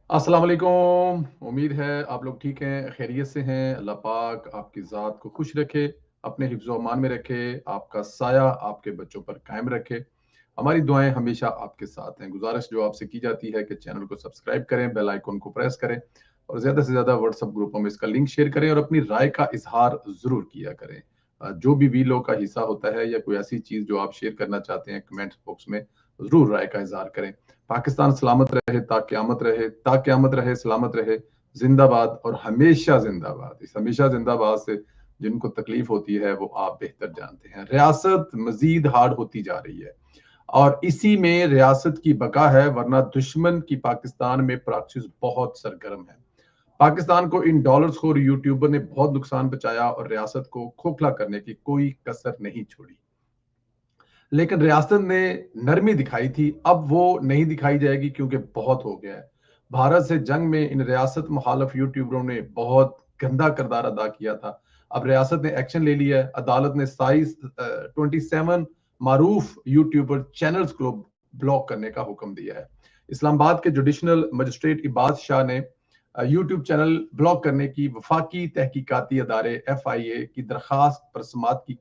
अस्सलाम वालेकुम। उम्मीद है आप लोग ठीक हैं, खैरियत से हैं। अल्लाह पाक आपकी ज़ात को खुश रखे, अपने हिफ्ज़ व अमान में रखे, आपका साया आपके बच्चों पर कायम रखे। हमारी दुआएं हमेशा आपके साथ हैं। गुजारिश जो आपसे की जाती है कि चैनल को सब्सक्राइब करें, बेल आइकन को प्रेस करें और ज़्यादा से ज़्यादा व्हाट्सएप ग्रुपों में इसका लिंक शेयर करें और अपनी राय का इजहार ज़रूर किया करें। जो भी वीडियो का हिस्सा होता है या कोई ऐसी चीज़ जो आप शेयर करना चाहते हैं, कमेंट बॉक्स में ज़रूर राय का इजहार करें। पाकिस्तान सलामत रहे, ताक़यामत रहे, ताक़यामत रहे, सलामत रहे, जिंदाबाद और हमेशा जिंदाबाद। इस हमेशा जिंदाबाद से जिनको तकलीफ होती है वो आप बेहतर जानते हैं। रियासत मजीद हार्ड होती जा रही है और इसी में रियासत की बका है, वरना दुश्मन की पाकिस्तान में प्रैक्टिस बहुत सरगर्म है। पाकिस्तान को इन डॉलर्स खोर यूट्यूबर ने बहुत नुकसान पहुंचाया और रियासत को खोखला करने की कोई कसर नहीं छोड़ी। लेकिन रियासत ने नरमी दिखाई थी, अब वो नहीं दिखाई जाएगी क्योंकि बहुत हो गया है। भारत से जंग में इन रियासत मुखालफ यूट्यूबरों ने बहुत गंदा किरदार अदा किया था। अब रियासत ने एक्शन ले लिया है। अदालत ने 27 मारूफ यूट्यूबर चैनल्स को ब्लॉक करने का हुक्म दिया है। इस्लामाबाद के जुडिशनल मजिस्ट्रेट इबाद शाह ने यूट्यूब चैनल ब्लॉक करने की वफाकी तहकीकाती अदारे FIA की दरखास्त पर समात की,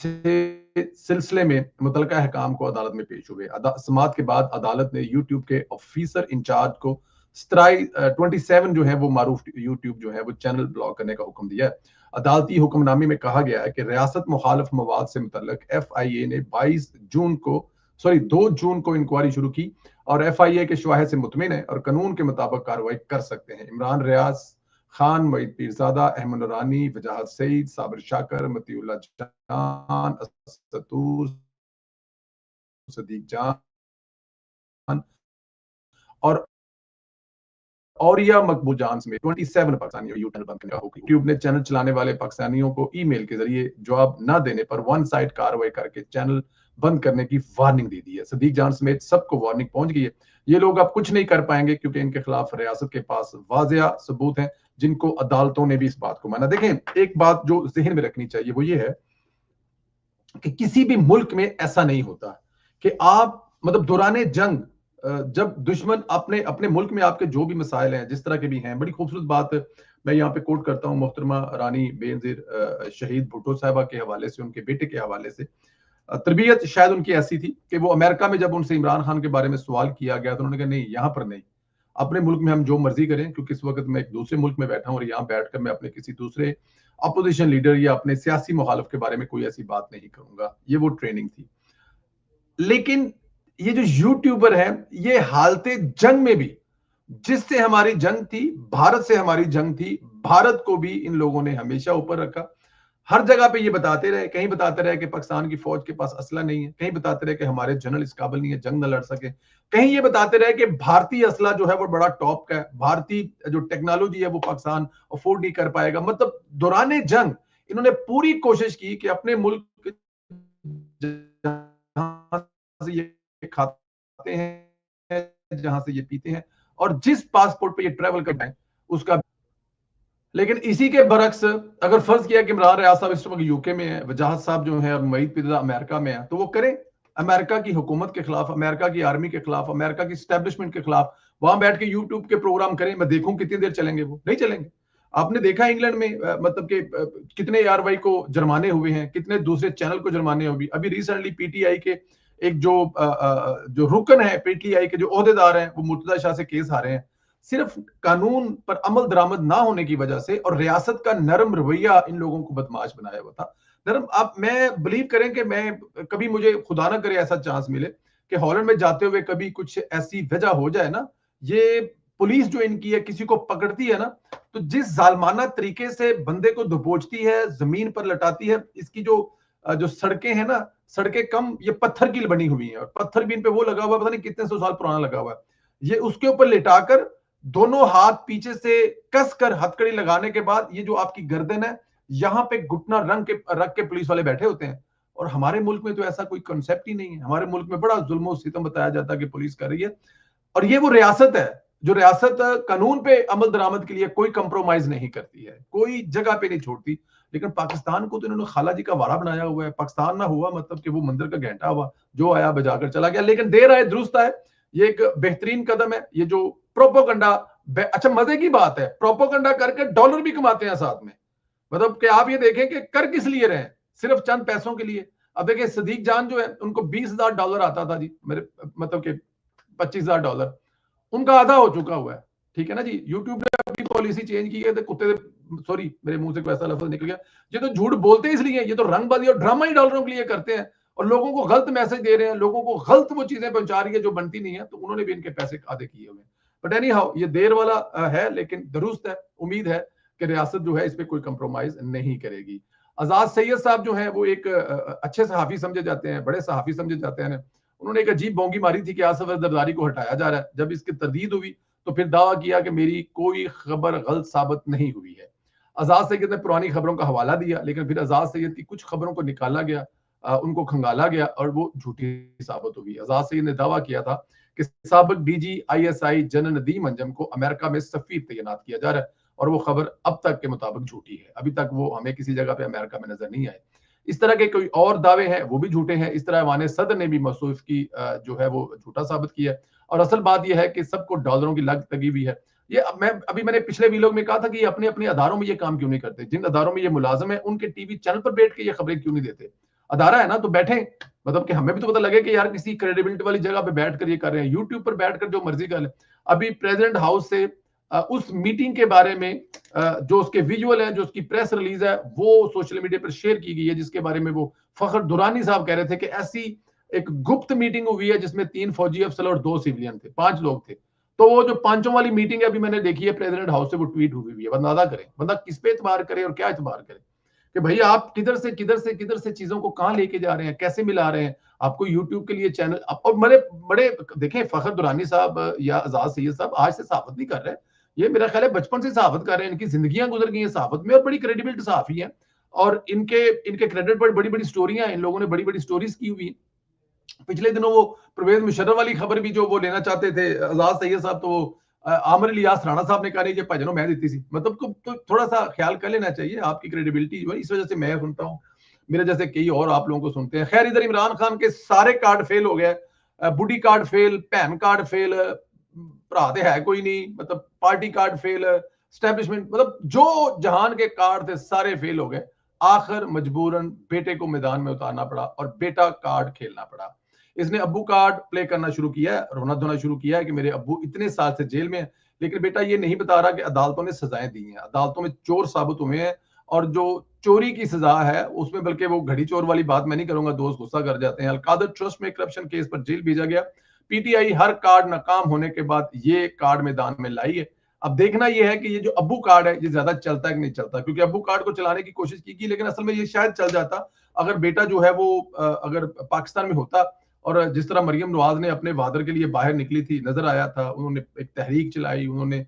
सिलसिले में मुतलका अहकाम को अदालत में पेश हुए। समात के बाद अदालत ने यूट्यूब के ऑफिसर इंचार्ज को 27 जो है वो मारूफ यूट्यूब जो है वो चैनल ब्लॉक करने का हुक्म दिया है। अदालती हुक्मनामे में कहा गया है कि रियासत मुखालफ मवाद से मुतल्लक FIA ने 2 जून को इंक्वायरी शुरू की और FIA के शवाहिद से मुतमिन है और कानून के मुताबिक कार्रवाई कर सकते हैं। इमरान रियाज खान, मोईद पीरजादा, अहमद नूरानी, वजाहत सईद, साबिर शाकर, मतीउल्लाह जान, असतूर, सदीक जान और औरिया मकबूल जान समेत 27 पाकिस्तानियों को यूट्यूब बंद करने का हुक्म। यूट्यूब ने चैनल चलाने वाले पाकिस्तानियों को ईमेल के जरिए जवाब न देने पर वन साइड कार्रवाई करके चैनल बंद करने की वार्निंग दे दी है। सदीक जान समेत सबको वार्निंग पहुंच गई है। ये लोग अब कुछ नहीं कर पाएंगे क्योंकि इनके खिलाफ रियासत के पास वाजिया सबूत हैं, जिनको अदालतों ने भी इस बात को माना। देखें, एक बात जो जहन में रखनी चाहिए वो ये है कि किसी भी मुल्क में ऐसा नहीं होता कि आप मतलब दौराने जंग जब दुश्मन अपने अपने मुल्क में आपके जो भी मसाइल हैं, जिस तरह के भी हैं, बड़ी खूबसूरत बात मैं यहाँ पे कोट करता हूँ मोहतरमा रानी बेनजीर शहीद भुट्टो साहबा के हवाले से, उनके बेटे के हवाले से। तरबियत शायद उनकी ऐसी थी कि वो अमेरिका में जब उनसे इमरान खान के बारे में सवाल किया गया तो उन्होंने कहा नहीं, यहाँ पर नहीं, अपने मुल्क में हम जो मर्जी करें, क्योंकि इस वक्त मैं एक दूसरे मुल्क में बैठा हूं और यहाँ बैठकर मैं अपने किसी दूसरे अपोजिशन लीडर या अपने सियासी मुखालिफ के बारे में कोई ऐसी बात नहीं करूंगा। ये वो ट्रेनिंग थी। लेकिन ये जो यूट्यूबर है, ये हालते जंग में भी, जिससे हमारी जंग थी, भारत से हमारी जंग थी, भारत को भी इन लोगों ने हमेशा ऊपर रखा। हर जगह पे ये बताते रहे, कहीं बताते रहे कि पाकिस्तान की फौज के पास असला नहीं है, कहीं बताते रहे कि हमारे जनरल इस काबिल नहीं है जंग न लड़ सके, कहीं ये बताते रहे कि भारतीय असला जो है वो बड़ा टॉप का है, भारतीय जो टेक्नोलॉजी है वो पाकिस्तान अफोर्ड नहीं कर पाएगा। मतलब दौरान जंग इन्होंने पूरी कोशिश की कि अपने मुल्क जहां से ये खाते हैं, जहां से ये पीते हैं और जिस पासपोर्ट पे ये ट्रेवल करते हैं उसका। लेकिन इसी के बरक्स अगर फर्ज किया कि इमरान रियाज साहब इस वक्त यूके में है, वजाहत साहब जो है और मोईद पीरजादा अमेरिका में है, तो वो करें अमेरिका की हुकूमत के खिलाफ, अमेरिका की आर्मी के खिलाफ, अमेरिका की स्टैब्लिशमेंट के खिलाफ वहां बैठ के यूट्यूब के प्रोग्राम करें। मैं देखूं कितनी देर चलेंगे, वो नहीं चलेंगे। आपने देखा इंग्लैंड में मतलब कि कितने ARY को जुर्माने हुए हैं, कितने दूसरे चैनल को जुर्माने हुए। अभी रिसेंटली PTI के एक जो रुकन है, PTI के जो ओहदेदार हैं, वो मुर्तजा शाह से केस हारे हैं सिर्फ कानून पर अमल दरामद ना होने की वजह से, और रियासत का नरम रवैया इन लोगों को बदमाश बनाया हुआ था। नरम, अब मैं बिलीव करें कि मैं कभी, मुझे खुदा ना करे ऐसा चांस मिले कि हॉलैंड में जाते हुए कभी कुछ ऐसी वजह हो जाए ना, ये पुलिस जो इनकी है किसी को पकड़ती है ना, तो जिस जालमाना तरीके से बंदे को दबोचती है, जमीन पर लटाती है, इसकी जो सड़कें हैं ना, सड़कें कम, ये पत्थर की बनी हुई है और पत्थर भी इन पे वो लगा हुआ है, पता नहीं कितने सौ साल पुराना लगा हुआ है। ये उसके ऊपर लिटाकर दोनों हाथ पीछे से कसकर हथकड़ी लगाने के बाद ये जो आपकी गर्दन है, यहां पे घुटना रख के पुलिस वाले बैठे होते हैं। और हमारे मुल्क में तो ऐसा कोई कंसेप्ट ही नहीं है। हमारे मुल्क में बड़ा जुल्म और सितम बताया जाता है कि पुलिस कर रही है, और ये वो रियासत है जो रियासत कानून पे अमल दरामद के लिए कोई कंप्रोमाइज नहीं करती है, कोई जगह पे नहीं छोड़ती। लेकिन पाकिस्तान को तो इन्होंने खाला जी का वाड़ा बनाया हुआ है। पाकिस्तान ना हुआ मतलब कि वो मंदिर का घंटा हुआ, जो आया बजाकर चला गया। लेकिन देर आए दुरुस्त आए, ये एक बेहतरीन कदम है। ये जो प्रोपोगंडा, अच्छा मजे की बात है, प्रोपोगंडा करके डॉलर भी कमाते हैं साथ में। मतलब कि आप ये देखें कि कर किस लिए रहे हैं, सिर्फ चंद पैसों के लिए। अब देखिए सदीक जान जो है, उनको $20,000 आता था जी, मेरे मतलब कि $25,000 उनका आधा हो चुका हुआ है। ठीक है ना जी, यूट्यूब ने अपनी पॉलिसी चेंज की है, तो कुत्ते, सॉरी मेरे मुंह से वैसा लफ्ज निकल गया, ये तो झूठ बोलते इसलिए, ये तो रंगबाजी और ड्रामा ही डॉलरों के लिए करते हैं और लोगों को गलत मैसेज दे रहे हैं, लोगों को गलत वो चीजें पहुंचा रही है जो बनती नहीं है, तो उन्होंने भी इनके पैसे आधे किए हुए। बट एनी हाउ, ये देर वाला है लेकिन दुरुस्त है। उम्मीद है कि रियासत जो है इस पर कोई कंप्रोमाइज नहीं करेगी। आजाद सैयद साहब जो है वो एक अच्छे सहाफी समझे जाते हैं, बड़े सहाफी समझे जाते हैं। उन्होंने एक अजीब बोंगी मारी थी कि आसफ जरदारी को हटाया जा रहा है। जब इसकी तरदीद हुई तो फिर दावा किया कि मेरी कोई खबर गलत साबित नहीं हुई है। आजाद सैयद ने पुरानी खबरों का हवाला दिया, लेकिन फिर आजाद सैयद की कुछ खबरों को निकाला गया, उनको खंगाला गया और वो झूठी साबित हुई। आजाद सैयद ने दावा किया था कि साबिक DG ISI general Nadeem Anjum को अमेरिका में सफीर तैनात किया जा रहा है, और वो खबर अब तक के मुताबिक झूठी है। अभी तक वो हमें किसी जगह पे अमेरिका में नजर नहीं आए। इस तरह के कोई और दावे हैं वो भी झूठे हैं। इस तरह वाने सदर ने भी मसूफ की जो है वो झूठा साबित किया। और असल बात यह है कि सबको डॉलरों की लग लगी हुई है। ये मैंने पिछले वीलॉग में कहा था कि ये अपने अपने अदारों में ये काम क्यों नहीं करते, जिन अदारों में ये मुलाजिम है उनके टीवी चैनल पर बैठ के ये खबरें क्यों नहीं देते। अदारा है ना, तो बैठे, मतलब कि हमें भी तो पता लगे कि यार किसी क्रेडिबिलिटी वाली जगह पे बैठ कर ये कर रहे हैं। यूट्यूब पर बैठकर जो मर्जी कर ले। अभी प्रेसिडेंट हाउस से उस मीटिंग के बारे में जो उसके विजुअल है, जो उसकी प्रेस रिलीज है, वो सोशल मीडिया पर शेयर की गई है, जिसके बारे में वो फखर दुरानी साहब कह रहे थे कि ऐसी एक गुप्त मीटिंग हुई है जिसमें 3 फौजी अफसर और 2 सिविलियन थे, 5 लोग थे। तो वो जो पांचों वाली मीटिंग है अभी मैंने देखी है प्रेसिडेंट हाउस से, वो ट्वीट हुई है। अंदाजा करें बंदा किस पे एतबार करे और क्या एतबार करे कि भाई आप किधर से चीजों को कहां लेके जा रहे हैं, कैसे मिला रहे हैं। आपको यूट्यूब के लिए चैनल, और बड़े बड़े देखें, फखर दुरानी साहब या आजाद सैयद साहब आज से सहाफत नहीं कर रहे हैं। ये मेरा ख्याल है बचपन से सहाफत कर रहे हैं, इनकी जिंदगियां गुजर गई हैं सहाफत में और बड़ी क्रेडिबिलिटी सहाफी है। और इनके इनके क्रेडिट पर बड़ी बड़ी स्टोरियां हैं, इन लोगों ने बड़ी बड़ी स्टोरीज की हुई। पिछले दिनों वो परवेज मुशर्रफ वाली खबर भी जो वो लेना चाहते थे आजाद सैयद साहब, तो वो आमिर इलियास राणा साहब ने कहा नहीं, ये भजनों मैं दी थी। मतलब तो थोड़ा सा ख्याल कर लेना चाहिए, आपकी क्रेडिबिलिटी जो है, इस वजह से मैं सुनता हूँ, मेरे जैसे कई और आप लोगों को सुनते हैं। खैर, इधर इमरान खान के सारे कार्ड फेल हो गए, बुढ़ी कार्ड फेल, भैन कार्ड फेल, भरा तो है कोई नहीं, मतलब पार्टी कार्ड फेल, स्टैब्लिशमेंट, मतलब जो जहान के कार्ड थे सारे फेल हो गए। आखिर मजबूरन बेटे को मैदान में उतारना पड़ा और बेटा कार्ड खेलना पड़ा। इसने अब्बू कार्ड प्ले करना शुरू किया है, रोना धोना शुरू किया है कि मेरे अब्बू इतने साल से जेल में है। लेकिन बेटा ये नहीं बता रहा कि अदालतों ने सजाएं दी हैं, अदालतों में चोर साबित हुए हैं, और जो चोरी की सजा है उसमें, बल्कि वो घड़ी चोर वाली बात मैं नहीं करूंगा, दोस्त गुस्सा कर जाते हैं। अलकादर ट्रस्ट में करप्शन केस पर जेल भेजा गया। पीटीआई हर कार्ड नाकाम होने के बाद ये कार्ड मैदान में लाई है। अब देखना यह है कि ये जो अब्बू कार्ड है ये ज्यादा चलता है कि नहीं चलता, क्योंकि अब्बू कार्ड को चलाने की कोशिश की लेकिन असल में ये शायद चल जाता अगर बेटा जो है वो अगर पाकिस्तान में होता। और जिस तरह मरियम नवाज ने अपने वादर के लिए बाहर निकली थी, नजर आया था, उन्होंने एक तहरीक चलाई, उन्होंने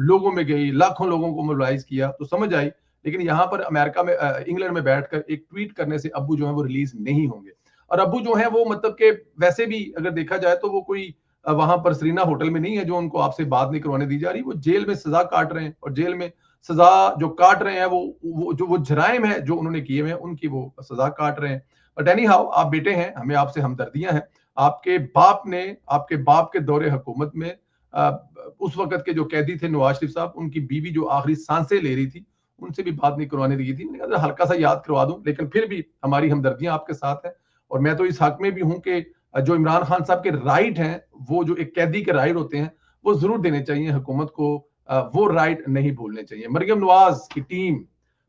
लोगों में गई, लाखों लोगों को मोबिलाइज किया, तो समझ आई। लेकिन यहाँ पर अमेरिका में, इंग्लैंड में बैठकर एक ट्वीट करने से अब्बू जो है वो रिलीज नहीं होंगे। और अब्बू जो है वो मतलब के वैसे भी अगर देखा जाए तो वो कोई वहां पर सरीना होटल में नहीं है जो उनको आपसे बात नहीं करवाने दी जा रही। वो जेल में सजा काट रहे हैं, और जेल में सजा जो काट रहे हैं वो जराइम है जो उन्होंने किए हुए हैं, उनकी वो सजा काट रहे हैं। बट एनी हाउ, आप बेटे हैं, हमें आपसे हमदर्दियां हैं। आपके बाप के दौरे हुकूमत में उस वक्त के जो कैदी थे नवाज शरीफ साहब, उनकी बीवी जो आखिरी सांसें ले रही थी, उनसे भी बात नहीं करवाने दी थी। मैंने कहा हल्का सा याद करवा दूं, लेकिन फिर भी हमारी हमदर्दियां आपके साथ हैं। और मैं तो इस हक में भी हूं कि जो इमरान खान साहब के राइट हैं, वो जो एक कैदी के राइट होते हैं, वो जरूर देने चाहिए हुकूमत को, वो राइट नहीं भूलने चाहिए। मरियम नवाज की टीम,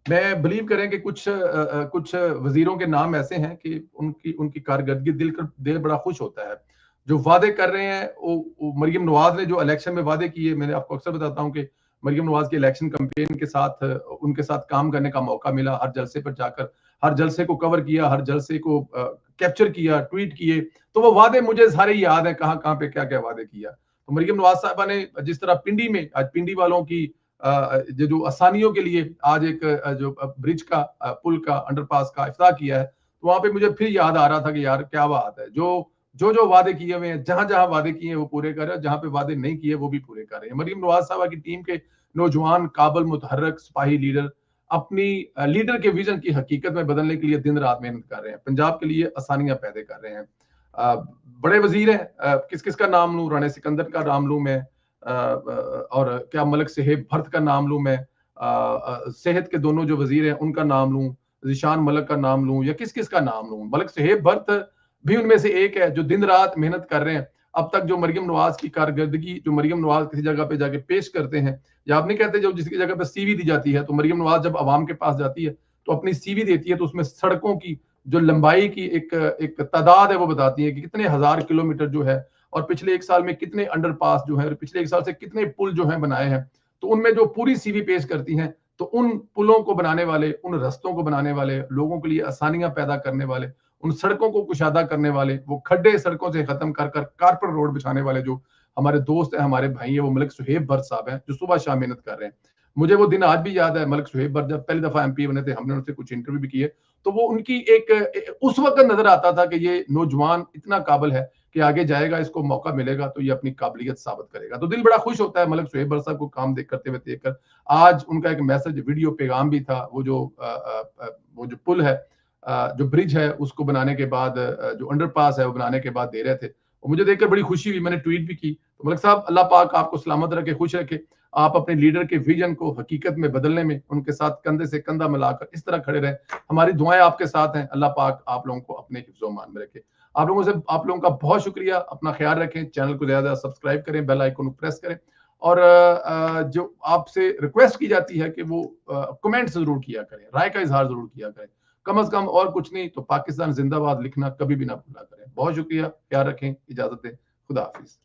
मैं बिलीव करें कि कुछ वजीरों के नाम ऐसे हैं कि उनकी उनकी कारकर्दगी दिल बड़ा खुश होता है। जो वादे कर रहे हैं वो मरियम नवाज ने जो इलेक्शन में वादे किए, मैंने आपको अक्सर बताता हूं कि मरियम नवाज के इलेक्शन कैंपेन के साथ उनके साथ काम करने का मौका मिला। हर जलसे पर जाकर हर जलसे को कवर किया, हर जलसे को कैप्चर किया, ट्वीट किए। तो वो वादे मुझे सारे याद है, कहाँ कहाँ पे क्या क्या वादे किया। तो मरियम नवाज साहबा ने जिस तरह पिंडी में आज पिंडी वालों की जो आसानियों के लिए आज एक जो ब्रिज का, पुल का, अंडरपास का इफ्ताह किया है, तो वहां पे मुझे फिर याद आ रहा था कि यार क्या बात है, जो वादे किए हुए हैं, जहां जहां वादे किए हैं वो पूरे कर रहे हैं, जहां पे वादे नहीं किए वो भी पूरे कर रहे हैं। मरियम नवाज साहबा की टीम के नौजवान काबिल मुतहर्रक सिपाही लीडर अपनी लीडर के विजन की हकीकत में बदलने के लिए दिन रात मेहनत कर रहे हैं, पंजाब के लिए आसानियां पैदा कर रहे हैं। बड़े वजीर हैं, किस किस का नाम लूं? राणे सिकंदर का नाम लूं मैं, और क्या मलिक सुहेब भर्त का नाम लूं मैं, सेहत के दोनों जो वजीर हैं उनका नाम लूं, जिशान मलिक का नाम लूं, या किस किस का नाम लूं? मलिक सुहेब भर्त भी उनमें से एक है जो दिन रात मेहनत कर रहे हैं। अब तक जो मरियम नवाज की कारकर्दगी, जो मरियम नवाज किसी जगह पे जाके पेश करते हैं, या आप नहीं कहते जब जिसकी जगह पे सीवी दी जाती है, तो मरियम नवाज जब अवाम के पास जाती है तो अपनी सीवी देती है, तो उसमें सड़कों की जो लंबाई की एक तादाद है वो बताती है कि कितने हजार किलोमीटर जो है, और पिछले एक साल में कितने अंडरपास जो है, पिछले एक साल से कितने पुल जो है बनाए हैं। तो उनमें जो पूरी सीवी पेश करती हैं, तो उन पुलों को बनाने वाले, उन रस्तों को बनाने वाले, लोगों के लिए आसानियां पैदा करने वाले, उन सड़कों को कुशादा करने वाले, वो खड्डे सड़कों से खत्म कर कर कारपेट रोड बिछाने वाले जो हमारे दोस्त हैं, हमारे भाई हैं, वो मलिक सुहेब भट्ट साहब हैं, जो सुबह शाम मेहनत कर रहे हैं। मुझे वो दिन आज भी याद है, मलिक सुहेब भट्ट जब पहली दफा एमपी बने थे, हमने उनसे कुछ इंटरव्यू भी किए, तो वो उनकी उस वक्त नजर आता था कि ये नौजवान इतना काबिल है कि आगे जाएगा, इसको मौका मिलेगा तो ये अपनी काबिलियत साबित करेगा। तो दिल बड़ा खुश होता है मलिक सुहेब भट्ट साहब को काम करते हुए देखकर। आज उनका एक मैसेज वीडियो पैगाम भी था, वो जो पुल है, जो ब्रिज है, उसको बनाने के बाद, जो अंडरपास है वो बनाने के बाद दे रहे थे, और मुझे देखकर बड़ी खुशी हुई, मैंने ट्वीट भी की। तो मलिक साहब, अल्लाह पाक आपको सलामत रखे, खुश रखे, आप अपने लीडर के विजन को हकीकत में बदलने में उनके साथ कंधे से कंधा मिलाकर इस तरह खड़े रहें। हमारी दुआएं आपके साथ हैं। अल्लाह पाक आप लोगों को अपने हिफ्ज़-ओ-मान में रखे। आप लोगों का बहुत शुक्रिया। अपना ख्याल रखें, चैनल को ज्यादा सब्सक्राइब करें, बेल आइकन को प्रेस करें, और जो आपसे रिक्वेस्ट की जाती है कि वो कमेंट जरूर किया करें, राय का इजहार जरूर किया करें, कम से कम, और कुछ नहीं तो पाकिस्तान जिंदाबाद लिखना कभी भी ना भूला करें। बहुत शुक्रिया, ख्याल रखें, इजाजत दें, खुदा हाफिज।